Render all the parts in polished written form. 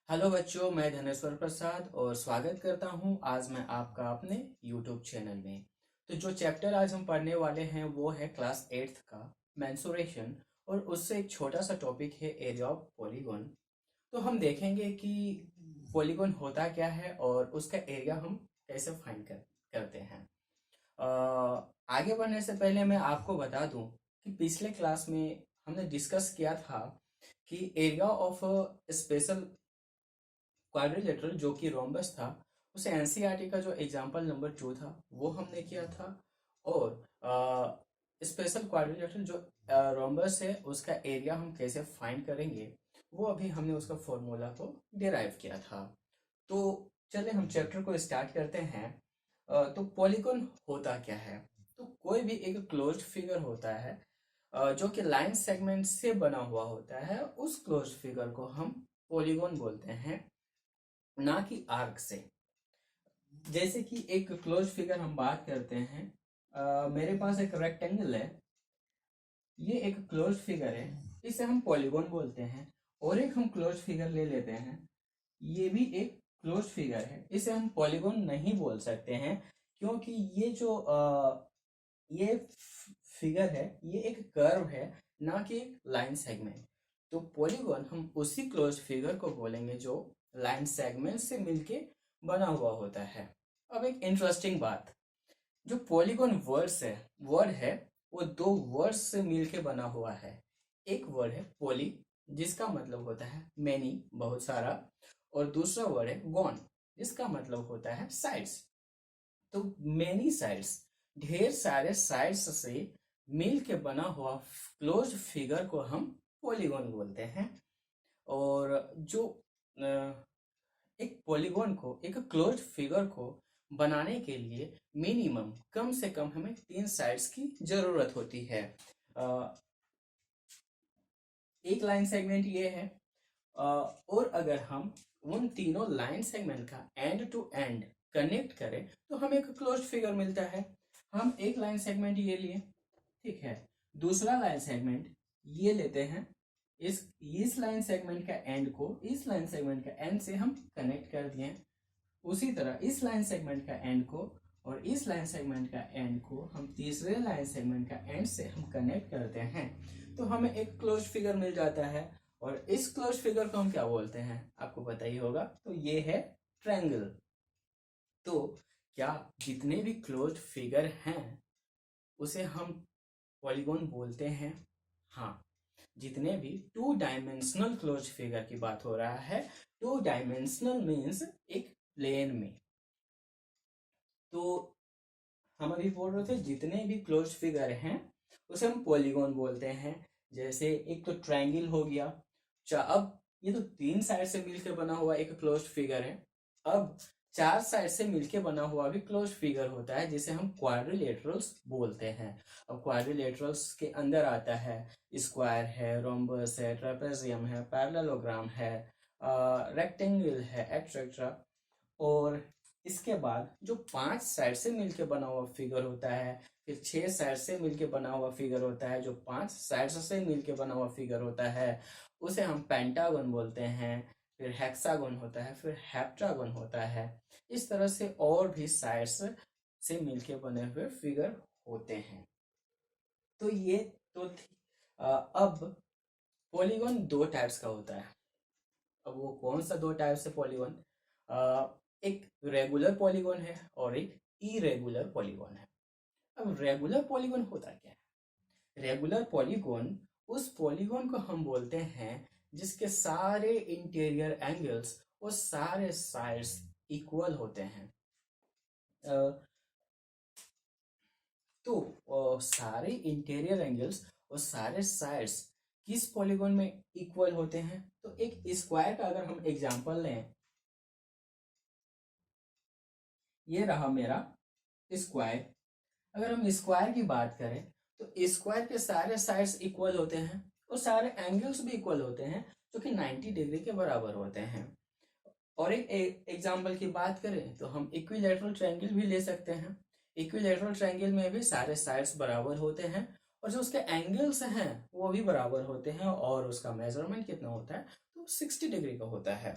Hello बच्चों, मैं धनेश्वर प्रसाद और स्वागत करता हूं आज मैं आपका अपने YouTube चैनल में। तो जो चैप्टर आज हम पढ़ने वाले हैं वो है क्लास 8th का मेंसुरेशन और उससे एक छोटा सा टॉपिक है एरिया ऑफ पॉलीगॉन। तो हम देखेंगे कि पॉलीगॉन होता क्या है और उसका एरिया हम कैसे फाइंड करते हैं। आगे बढ़ने से पहले मैं आपको बता दूं कि पिछले क्लास में हमने डिस्कस किया था कि एरिया ऑफ स्पेशल क्वाड्रिलेटरल जो कि रोम्बस था उसे एनसीईआरटी का जो एग्जांपल नंबर 2 था वो हमने किया था। और स्पेशल क्वाड्रिलेटरल जो रोम्बस है उसका एरिया हम कैसे फाइंड करेंगे वो अभी हमने उसका फॉर्मूला को डिराइव किया था। तो चलिए हम चैप्टर को स्टार्ट करते हैं। तो पॉलीगॉन होता क्या है। तो कोई भी एक क्लोज्ड फिगर होता है जो कि लाइन सेगमेंट से बना हुआ होता है, उस क्लोज्ड फिगर को हम पॉलीगॉन बोलते हैं, ना कि आर्क से। जैसे कि एक क्लोज फिगर हम बात करते हैं, मेरे पास एक रेक्टेंगल है, ये एक क्लोज फिगर है, इसे हम पॉलीगॉन बोलते हैं। और एक हम क्लोज फिगर ले लेते हैं, ये भी एक क्लोज फिगर है, इसे हम पॉलीगॉन नहीं बोल सकते हैं क्योंकि ये जो ये फिगर है ये एक कर्व है, ना कि एक लाइन सेगमेंट। तो पॉलीगॉन हम उसी क्लोज फिगर को बोलेंगे जो लाइन सेगमेंट से मिलके बना हुआ होता है। अब एक इंटरेस्टिंग बात, जो पॉलीगॉन वर्ड है वो दो वर्ड्स से मिलके बना हुआ है। एक वर्ड है पॉली जिसका मतलब होता है मैनी, बहुत सारा, और दूसरा वर्ड है गॉन जिसका मतलब होता है साइड्स। तो मेनी साइड्स, ढेर सारे साइड्स से मिल के बना हुआ क्लोज फिगर को हम पॉलीगॉन बोलते हैं। और जो एक पॉलीगॉन को, एक क्लोज फिगर को बनाने के लिए मिनिमम कम से कम हमें 3 साइड्स की जरूरत होती है। एक लाइन सेगमेंट ये है, और अगर हम उन तीनों लाइन सेगमेंट का एंड टू एंड कनेक्ट करें तो हमें एक क्लोज्ड फिगर मिलता है। हम एक लाइन सेगमेंट ये लिए, ठीक है, दूसरा लाइन सेगमेंट ये लेते हैं, इस लाइन सेगमेंट का एंड को इस लाइन सेगमेंट का एंड से हम कनेक्ट कर दिए। उसी तरह इस लाइन सेगमेंट का एंड को और इस लाइन सेगमेंट का एंड को हम तीसरे लाइन सेगमेंट का एंड से हम कनेक्ट करते हैं, तो हमें एक क्लोज फिगर मिल जाता है। और इस क्लोज फिगर को हम क्या बोलते हैं आपको पता ही होगा, तो ये है ट्रायंगल। तो क्या जितने भी क्लोज फिगर हैं उसे हम पॉलीगॉन बोलते हैं? हाँ, जितने भी टू डायमेंशनल क्लोज फिगर की बात हो रहा है, टू डायमेंशनल मीन्स एक प्लेन में। तो हम अभी बोल रहे थे जितने भी क्लोज फिगर हैं उसे हम पॉलीगॉन बोलते हैं। जैसे एक तो ट्रायंगल हो गया। अब ये तो 3 साइड से मिलकर बना हुआ एक क्लोज फिगर है। अब 4 साइड से मिलकर बना हुआ भी क्लोज फिगर होता है जिसे हम क्वाड्रिलेटरल्स बोलते हैं। अब क्वाड्रिलेटरल्स के अंदर आता है स्क्वायर है, रोम्बस है, ट्रेपेजियम है, पैरेललोग्राम है, रेक्टेंगल है, एक्सेट्रा। और इसके बाद जो 5 साइड से मिलके बना हुआ फिगर होता है, फिर 6 साइड से मिलके बना हुआ फिगर होता है, जो 5 साइड से मिलके बना हुआ फिगर होता है उसे हम पेंटागन बोलते हैं। फिर हेक्सागन होता है, फिर हेप्टागन होता है। इस तरह से और भी साइड्स से मिलके बने हुए फिगर होते हैं। तो ये तो थी। अब पॉलीगॉन 2 टाइप्स का होता है। अब वो कौन सा 2 टाइप से पॉलीगॉन? एक रेगुलर पॉलीगॉन है और एक इरेगुलर पॉलीगॉन है। अब रेगुलर पॉलीगॉन होता क्या है? रेगुलर पॉलीगॉन उस पॉलीगॉन को हम बोलते हैं जिसके सारे इंटीरियर एंगल्स और सारे साइड्स इक्वल होते हैं। तो सारे इंटीरियर एंगल्स और सारे साइड्स किस पॉलीगॉन में इक्वल होते हैं? तो एक स्क्वायर का अगर हम एग्जांपल लें, ये रहा मेरा स्क्वायर। अगर हम स्क्वायर की बात करें तो स्क्वायर के सारे साइड्स इक्वल होते हैं और सारे एंगल्स भी इक्वल होते हैं जो कि 90 डिग्री के बराबर होते हैं। और एक एग्जांपल की बात करें तो हम इक्विलैटरल ट्रायंगल भी ले सकते हैं। इक्विलैटरल ट्रायंगल में भी सारे साइड्स बराबर होते हैं और जो उसके एंगल्स हैं वो भी बराबर होते हैं और उसका मेजरमेंट कितना होता है, तो 60 डिग्री का होता है।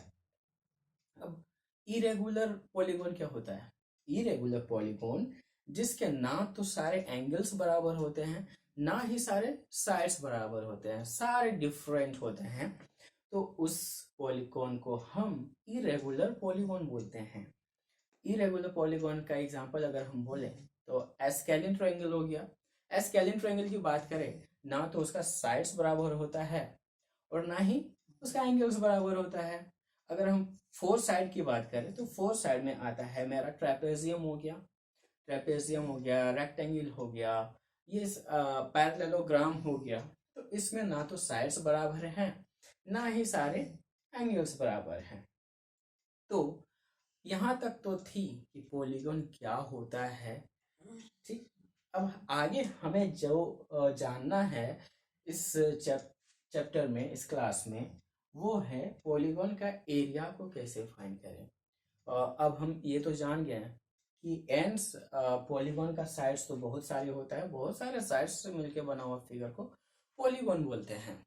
अब इरेगुलर पॉलीगॉन क्या होता है? इरेगुलर पॉलीगॉन जिसके ना तो सारे एंगल्स बराबर होते हैं, ना ही सारे साइड्स बराबर होते हैं, सारे डिफरेंट होते हैं, तो उस पॉलीगॉन को हम इरेगुलर पॉलीगॉन बोलते हैं। इरेगुलर पॉलीगॉन का एग्जांपल अगर हम बोले तो एस्केलिन ट्रायंगल हो गया। एस्केलिन ट्रायंगल की बात करें, ना तो उसका साइड्स बराबर होता है और ना ही उसका एंगल्स बराबर होता है। अगर हम फोर साइड की बात करें तो फोर साइड में आता है मेरा ट्रेपेजियम हो गया, ट्रेपेजियम हो गया, रेक्टेंगल हो गया, ये पैरेललोग्राम हो गया। तो इसमें ना तो साइड्स बराबर हैं, ना ही सारे एंगल्स बराबर हैं। तो यहाँ तक तो थी कि पॉलीगॉन क्या होता है। ठीक, अब आगे हमें जो जानना है इस चैप्टर में, इस क्लास में, वो है पॉलीगॉन का एरिया को कैसे फाइंड करें। अब हम ये तो जान गए हैं कि एंड्स पॉलीगॉन का साइड्स तो बहुत सारे होता है, बहुत सारे साइड्स से मिलके बना हुआ फिगर को पॉलीगॉन बोलते हैं।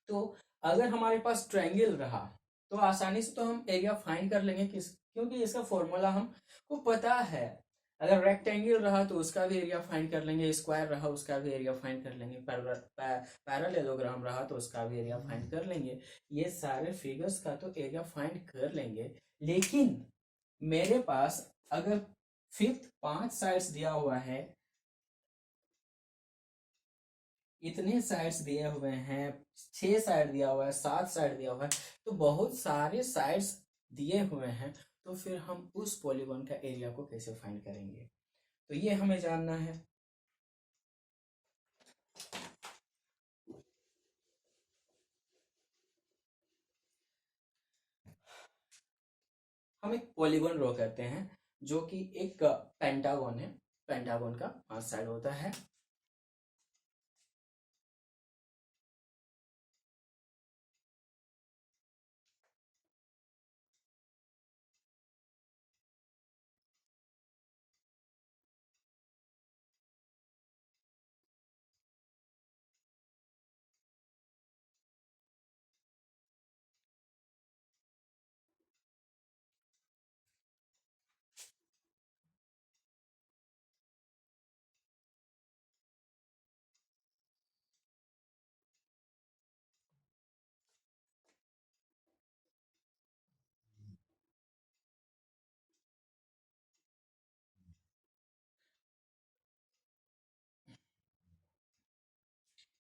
तो अगर हमारे पास ट्रायंगल रहा तो आसानी से तो हम एरिया फाइंड कर लेंगे, क्योंकि इसका फॉर्मूला हमको पता है। अगर रेक्टेंगल रहा तो उसका भी एरिया फाइंड कर लेंगे, स्क्वायर रहा उसका भी एरिया फाइंड कर लेंगे, पैरेललोग्राम रहा तो उसका भी एरिया फाइंड कर लेंगे। ये सारे फिगर्स का तो एरिया फाइंड कर लेंगे। लेकिन मेरे पास अगर फिफ्थ 5 साइड्स दिया हुआ है, इतने साइड्स दिए हुए हैं, 6 साइड दिया हुआ है, 7 साइड दिया हुआ है, तो बहुत सारे साइड्स दिए हुए हैं, तो फिर हम उस पॉलीगॉन का एरिया को कैसे फाइंड करेंगे, तो ये हमें जानना है। हम एक पॉलीगॉन ड्रॉ करते हैं जो कि एक पेंटागन है। पेंटागन का 5 साइड होता है।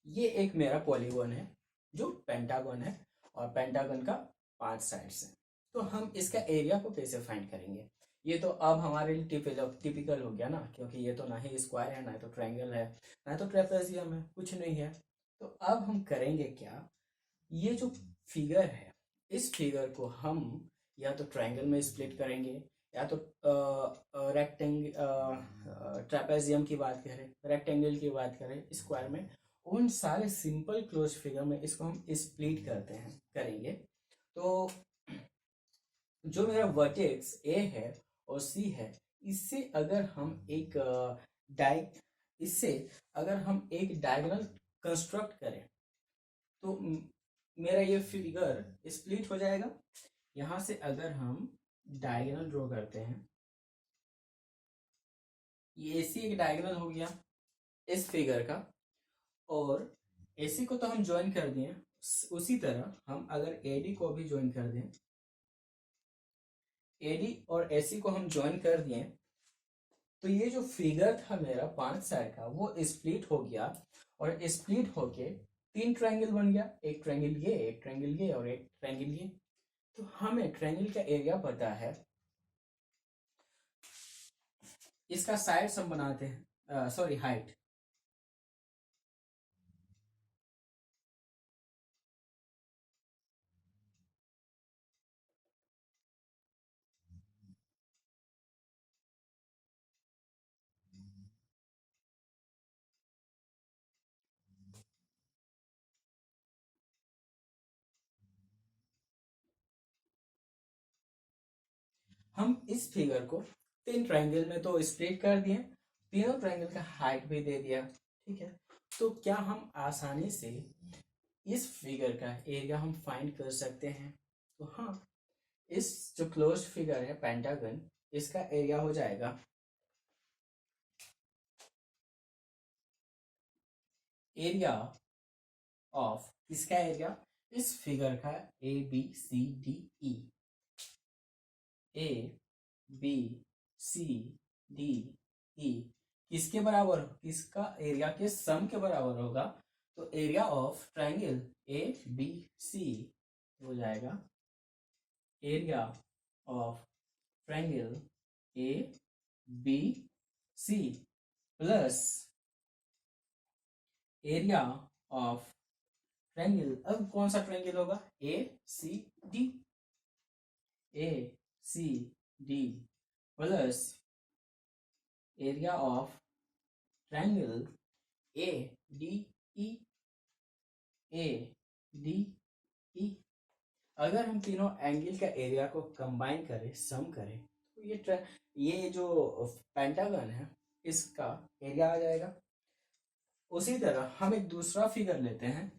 ये एक मेरा पॉलीगॉन है जो पेंटागन है, और पेंटागन का 5 साइड्स है। तो हम इसका एरिया को कैसे फाइंड करेंगे? ये तो अब हमारे लिए टिपिकल हो गया ना, क्योंकि ये तो ना ही स्क्वायर है, ना तो ट्रायंगल है, ना तो ट्रेपेजियम है, कुछ नहीं है। तो अब हम करेंगे क्या, ये जो फिगर है, इस फिगर को हम या तो ट्रायंगल में स्प्लिट करेंगे, या तो ट्रेपेजियम की बात करें, रेक्टेंगल की बात करें, स्क्वायर में, उन सारे सिंपल क्लोज फिगर में इसको हम स्प्लिट करते हैं, करेंगे। तो जो मेरा वर्टेक्स ए है और सी है, इससे अगर हम एक डाइ इससे अगर हम एक डायगोनल कंस्ट्रक्ट करें तो मेरा ये फिगर स्प्लिट हो जाएगा। यहां से अगर हम डायगोनल ड्रॉ करते हैं, ये एसी एक डायगोनल हो गया इस फिगर का, और एसी को तो हम ज्वाइन कर दिए। उसी तरह हम अगर एडी को भी ज्वाइन कर दें, एडी और एसी को हम ज्वाइन कर दिए, तो ये जो फिगर था मेरा 5 साइड का वो स्प्लिट हो गया, और स्प्लिट होके 3 ट्रायंगल बन गया, एक ट्रायंगल ये, एक ट्रायंगल ये, और एक ट्रायंगल ये। तो हमें ट्रायंगल का एरिया पता है, इसका साइड्स हम बनाते हैं, सॉरी हाइट। हम इस फिगर को 3 ट्रायंगल में तो स्प्लिट कर दिए, तीनों ट्रायंगल का हाइट भी दे दिया। ठीक है, तो क्या हम आसानी से इस फिगर का एरिया हम फाइंड कर सकते हैं? तो हाँ, इस जो क्लोज्ड फिगर है पेंटागन, इसका एरिया हो जाएगा एरिया ऑफ, किसका एरिया, इस फिगर का, A B C D E, A B C D E किसके बराबर, किसका एरिया के सम के बराबर होगा। तो area of triangle A B C हो जाएगा area of triangle A B C plus area of triangle, अब कौन सा ट्राइंगल होगा, A C D, A C D plus area of triangle A D E, A D E. अगर हम तीनों angle का एरिया को कंबाइन करें, सम करें, तो ये जो पेंटागन है इसका एरिया आ जाएगा। उसी तरह हम एक दूसरा फिगर लेते हैं।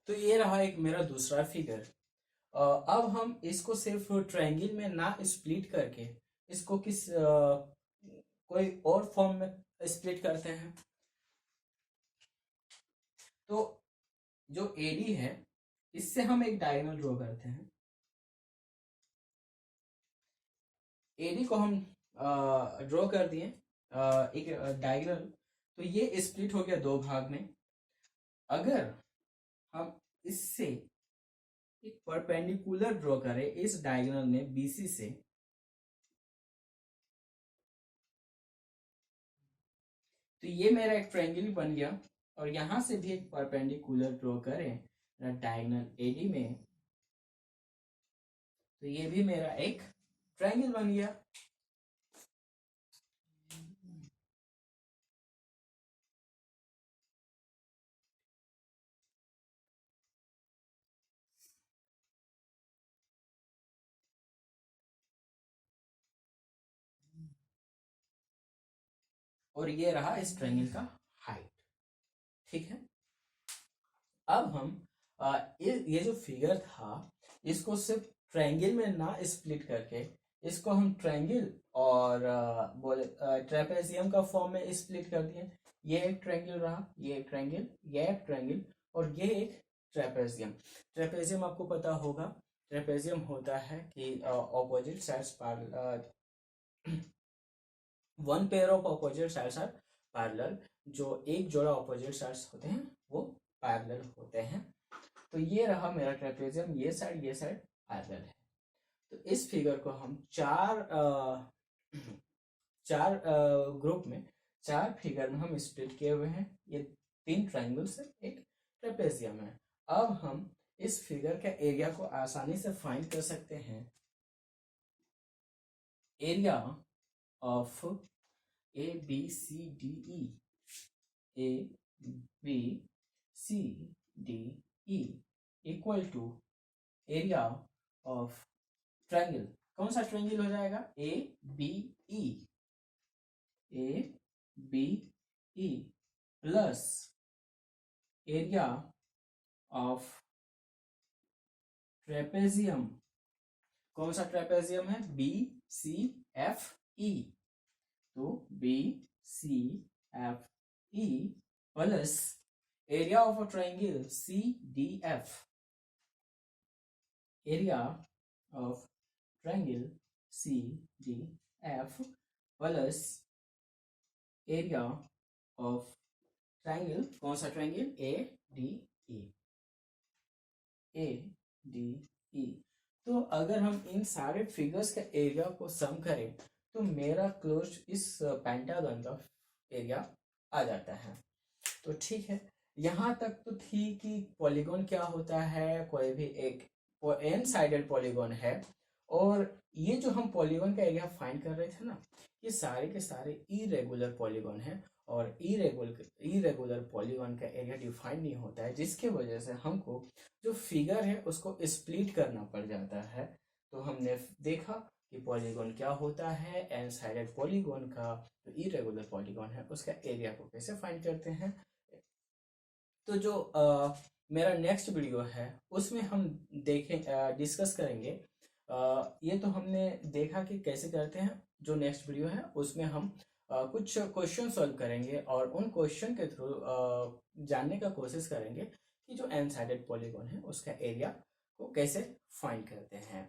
तो ये रहा एक मेरा दूसरा फिगर। अब हम इसको सिर्फ ट्रायंगल में ना स्प्लिट करके इसको कोई और फॉर्म में स्प्लिट करते हैं। तो जो एडी है इससे हम एक डायगोनल ड्रॉ करते हैं। एडी को हम ड्रॉ कर दिए एक डायगोनल। तो ये स्प्लिट हो गया दो भाग में। अगर हम इससे एक परपेंडिकुलर ड्रॉ करें इस डायगोनल में बीसी से, तो ये मेरा एक ट्रायंगल बन गया। और यहां से भी एक परपेंडिकुलर ड्रॉ करें डायगोनल एडी में, तो ये भी मेरा एक ट्रायंगल बन गया। और ये रहा इस ट्रायंगल का हाइट। ठीक है, अब हम ये जो फिगर था इसको सिर्फ ट्रायंगल में ना स्प्लिट करके इसको हम ट्रायंगल और बोले ट्रेपेजियम का फॉर्म में स्प्लिट कर दिए। ये एक ट्रायंगल रहा, ये एक ट्रायंगल, ये एक ट्रायंगल और ये एक ट्रेपेजियम। ट्रेपेजियम आपको पता होगा, ट्रेपेजियम होता है कि opposite sides one pair of opposite sides are parallel. जो एक जोड़ा ऑपोजिट साइड्स होते हैं वो पैरेलल होते हैं। तो ये रहा मेरा ट्रेपेजियम, ये साइड पैरेलल है। तो इस फिगर को हम चार ग्रुप में, चार फिगर में हम स्प्लिट किए हुए हैं। ये तीन ट्रायंगल से एक ट्रेपेजियम है। अब हम इस फिगर का एरिया को आसानी से फाइंड कर सकते हैं। Area of A B C D E, A B C D E equal to area of triangle. कौन सा ट्रायंगल हो जाएगा, A B E, A B E plus area of trapezium. कौन सा ट्रेपेजियम है, बी सी एफ ई। तो B C F E plus area of a triangle C D F, area of triangle C D F plus area of triangle, कौन सा triangle, A D E, A D ई। तो अगर हम इन सारे figures का area को सम करें तो मेरा क्लोज इस पेंटागन का एरिया आ जाता है। तो ठीक है, यहाँ तक तो थी कि पॉलीगॉन क्या होता है, कोई भी एक एन साइडेड पॉलीगॉन है। और ये जो हम पॉलीगॉन का एरिया फाइंड कर रहे थे ना, ये सारे के सारे इरेगुलर पॉलीगॉन है, और इरेगुलर पॉलीगॉन का एरिया डिफाइन नहीं होता है, जिसके वजह से हमको जो फिगर है उसको स्प्लिट करना पड़ जाता है। तो हमने देखा कि पॉलीगॉन क्या होता है, एन साइडेड पॉलीगॉन का जो इरेगुलर पॉलीगॉन है उसका एरिया को कैसे फाइंड करते हैं। तो जो मेरा नेक्स्ट वीडियो है उसमें हम देखें डिस्कस करेंगे। ये तो हमने देखा कि कैसे करते हैं। जो नेक्स्ट वीडियो है उसमें हम कुछ क्वेश्चन सॉल्व करेंगे और उन क्वेश्चन के थ्रू जानने का कोशिश करेंगे कि जो एन साइडेड पॉलीगॉन है उसका एरिया को कैसे फाइंड करते हैं।